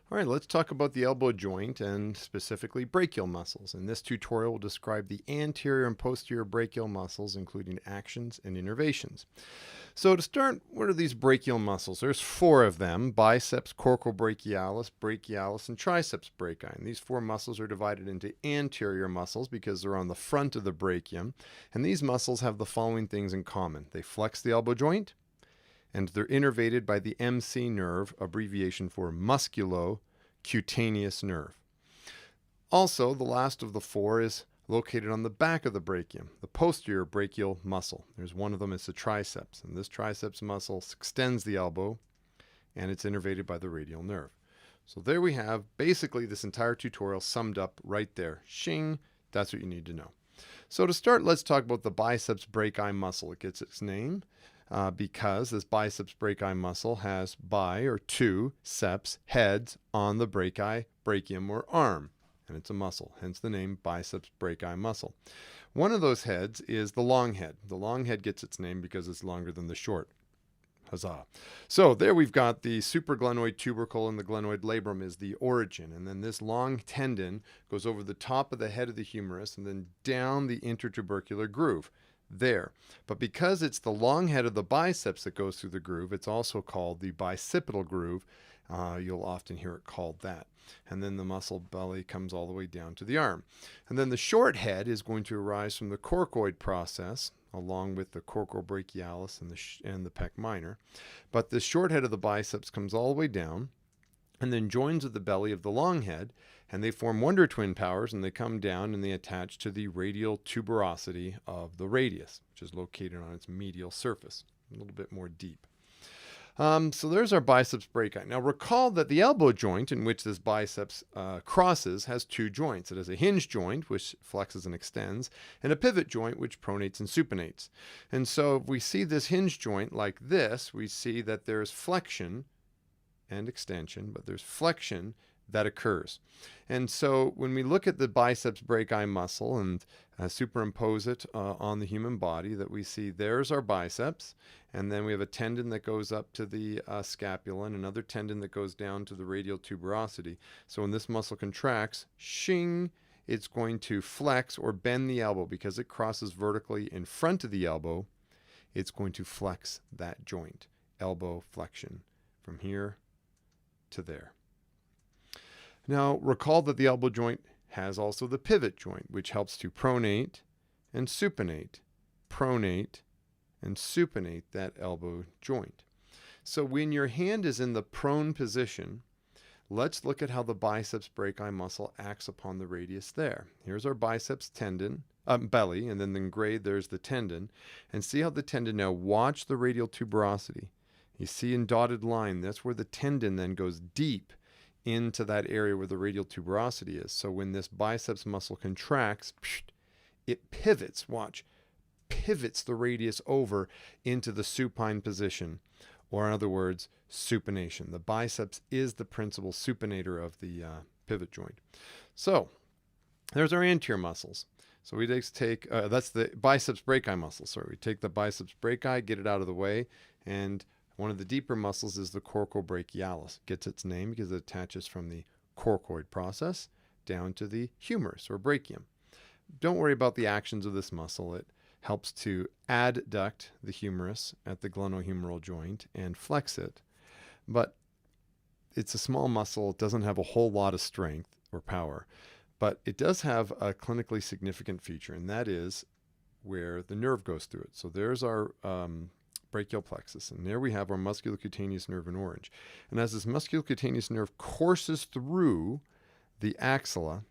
All right, let's talk about the elbow joint and specifically brachial muscles. In this tutorial, we'll describe the anterior and posterior brachial muscles, including actions and innervations. So to start, what are these brachial muscles? There's four of them: biceps, coracobrachialis, brachialis, and triceps brachii. And these four muscles are divided into anterior muscles because they're on the front of the brachium. And these muscles have the following things in common. They flex the elbow joint, and they're innervated by the MC nerve, abbreviation for musculocutaneous nerve. Also, the last of the four is located on the back of the brachium, the posterior brachial muscle. There's one of them, it's the triceps, and this triceps muscle extends the elbow, and it's innervated by the radial nerve. So there we have basically this entire tutorial summed up right there. Shing, that's what you need to know. So to start, let's talk about the biceps brachii muscle. It gets its name because this biceps brachii muscle has or two seps, heads on the brachii, brachium, or arm. And it's a muscle, hence the name biceps brachii muscle. One of those heads is the long head. The long head gets its name because it's longer than the short. Huzzah. So there we've got the supraglenoid tubercle, and the glenoid labrum is the origin. And then this long tendon goes over the top of the head of the humerus and then down the intertubercular groove there. But because it's the long head of the biceps that goes through the groove, it's also called the bicipital groove. You'll often hear it called that. And then the muscle belly comes all the way down to the arm. And then the short head is going to arise from the coracoid process, along with the coracobrachialis and the pec minor. But the short head of the biceps comes all the way down and then joins with the belly of the long head, and they form wonder twin powers, and they come down and they attach to the radial tuberosity of the radius, which is located on its medial surface, a little bit more deep. So there's our biceps brachii. Now recall that the elbow joint in which this biceps crosses has two joints. It has a hinge joint, which flexes and extends, and a pivot joint, which pronates and supinates. And so if we see this hinge joint like this, we see that there's flexion and extension, but there's flexion that occurs. And so when we look at the biceps brachii muscle and superimpose it on the human body, that we see there's our biceps, and then we have a tendon that goes up to the scapula and another tendon that goes down to the radial tuberosity. So when this muscle contracts, shing, it's going to flex or bend the elbow because it crosses vertically in front of the elbow. It's going to flex that joint, elbow flexion, from here to there. Now, recall that the elbow joint has also the pivot joint, which helps to pronate and supinate that elbow joint. So when your hand is in the prone position, let's look at how the biceps brachii muscle acts upon the radius there. Here's our biceps tendon, belly, and then in gray there's the tendon. And see how the tendon, now watch the radial tuberosity. You see in dotted line, that's where the tendon then goes deep into that area where the radial tuberosity is. So when this biceps muscle contracts, it pivots, watch, pivots the radius over into the supine position, or in other words, supination. The biceps is the principal supinator of the pivot joint. So there's our anterior muscles. So we just take, that's the biceps brachii muscle. Sorry, we take the biceps brachii, get it out of the way, and one of the deeper muscles is the coracobrachialis. It gets its name because it attaches from the coracoid process down to the humerus or brachium. Don't worry about the actions of this muscle. It helps to adduct the humerus at the glenohumeral joint and flex it. But it's a small muscle. It doesn't have a whole lot of strength or power. But it does have a clinically significant feature, and that is where the nerve goes through it. So there's our brachial plexus, and there we have our musculocutaneous nerve in orange. And as this musculocutaneous nerve courses through the axilla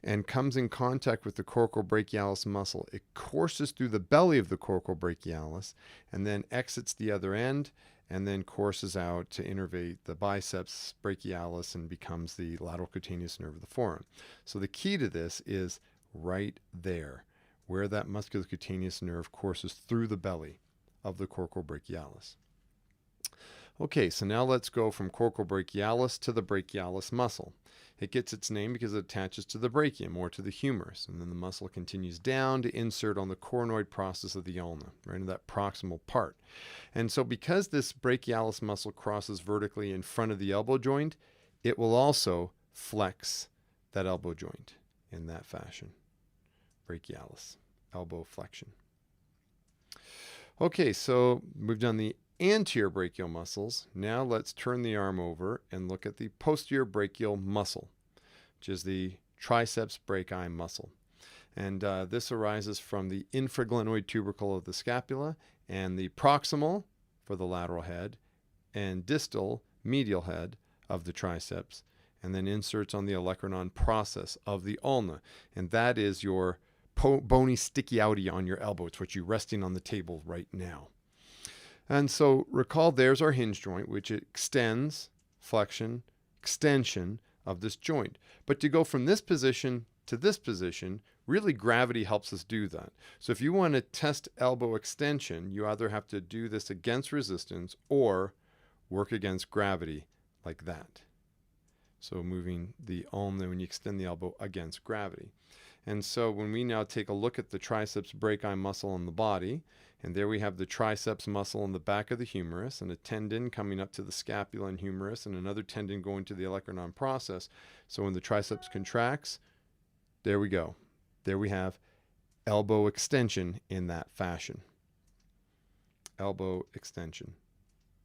and comes in contact with the coracobrachialis muscle, it courses through the belly of the coracobrachialis and then exits the other end and then courses out to innervate the biceps brachialis and becomes the lateral cutaneous nerve of the forearm. So the key to this is right there, where that musculocutaneous nerve courses through the belly of the coracobrachialis. Okay, so now let's go from coracobrachialis to the brachialis muscle. It gets its name because it attaches to the brachium or to the humerus, and then the muscle continues down to insert on the coronoid process of the ulna, right in that proximal part. And so because this brachialis muscle crosses vertically in front of the elbow joint, it will also flex that elbow joint in that fashion. Brachialis, elbow flexion. Okay, so we've done the anterior brachial muscles. Now let's turn the arm over and look at the posterior brachial muscle, which is the triceps brachii muscle. And this arises from the infraglenoid tubercle of the scapula and the proximal for the lateral head and distal medial head of the triceps, and then inserts on the olecranon process of the ulna. And that is your bony sticky outie on your elbow. It's what you're resting on the table right now. And so recall there's our hinge joint, which extends, flexion, extension of this joint. But to go from this position to this position, really gravity helps us do that. So if you want to test elbow extension, you either have to do this against resistance or work against gravity like that. So moving the ulna when you extend the elbow against gravity. And so when we now take a look at the triceps brachii muscle in the body, and there we have the triceps muscle in the back of the humerus and a tendon coming up to the scapula and humerus and another tendon going to the olecranon process. So when the triceps contracts, there we go. There we have elbow extension in that fashion. Elbow extension.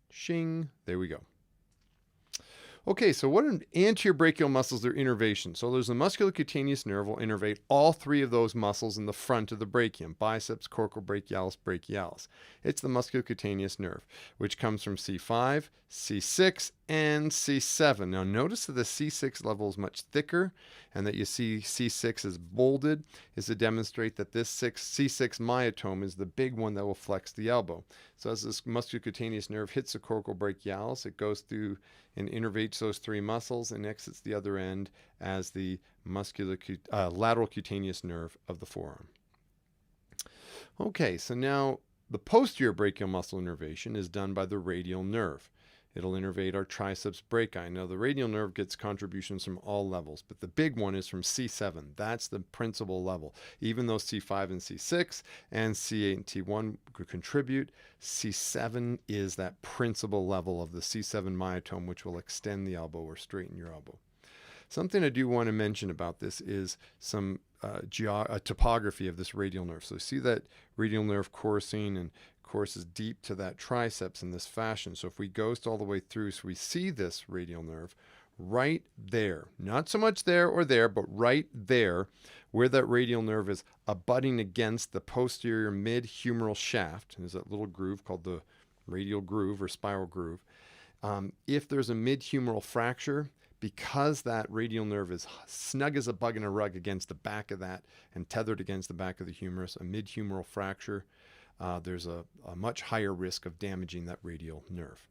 Shing. There we go. Okay, so what are anterior brachial muscles? They're innervations. So there's the musculocutaneous nerve will innervate all three of those muscles in the front of the brachium, biceps, coracobrachialis, brachialis. It's the musculocutaneous nerve, which comes from C5, C6, and C7. Now notice that the C6 level is much thicker and that you see C6 is bolded is to demonstrate that this C6 myotome is the big one that will flex the elbow. So as this musculocutaneous nerve hits the coracobrachialis, it goes through and innervates those three muscles and exits the other end as the lateral cutaneous nerve of the forearm. Okay, so now the posterior brachial muscle innervation is done by the radial nerve. It'll innervate our triceps brachii. Now, the radial nerve gets contributions from all levels, but the big one is from C7. That's the principal level. Even though C5 and C6 and C8 and T1 could contribute, C7 is that principal level of the C7 myotome, which will extend the elbow or straighten your elbow. Something I do want to mention about this is some topography of this radial nerve. So see that radial nerve coursing and courses deep to that triceps in this fashion. So if we ghost all the way through, so we see this radial nerve right there, not so much there or there, but right there where that radial nerve is abutting against the posterior mid-humeral shaft. There's that little groove called the radial groove or spiral groove. If there's a mid-humeral fracture, because that radial nerve is snug as a bug in a rug against the back of that and tethered against the back of the humerus, a mid-humeral fracture, there's a much higher risk of damaging that radial nerve.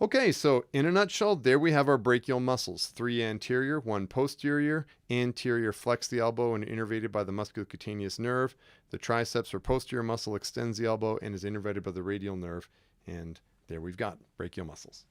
Okay, so in a nutshell, there we have our brachial muscles. 3 anterior, 1 posterior. Anterior flex the elbow and innervated by the musculocutaneous nerve. The triceps or posterior muscle extends the elbow and is innervated by the radial nerve. And there we've got brachial muscles.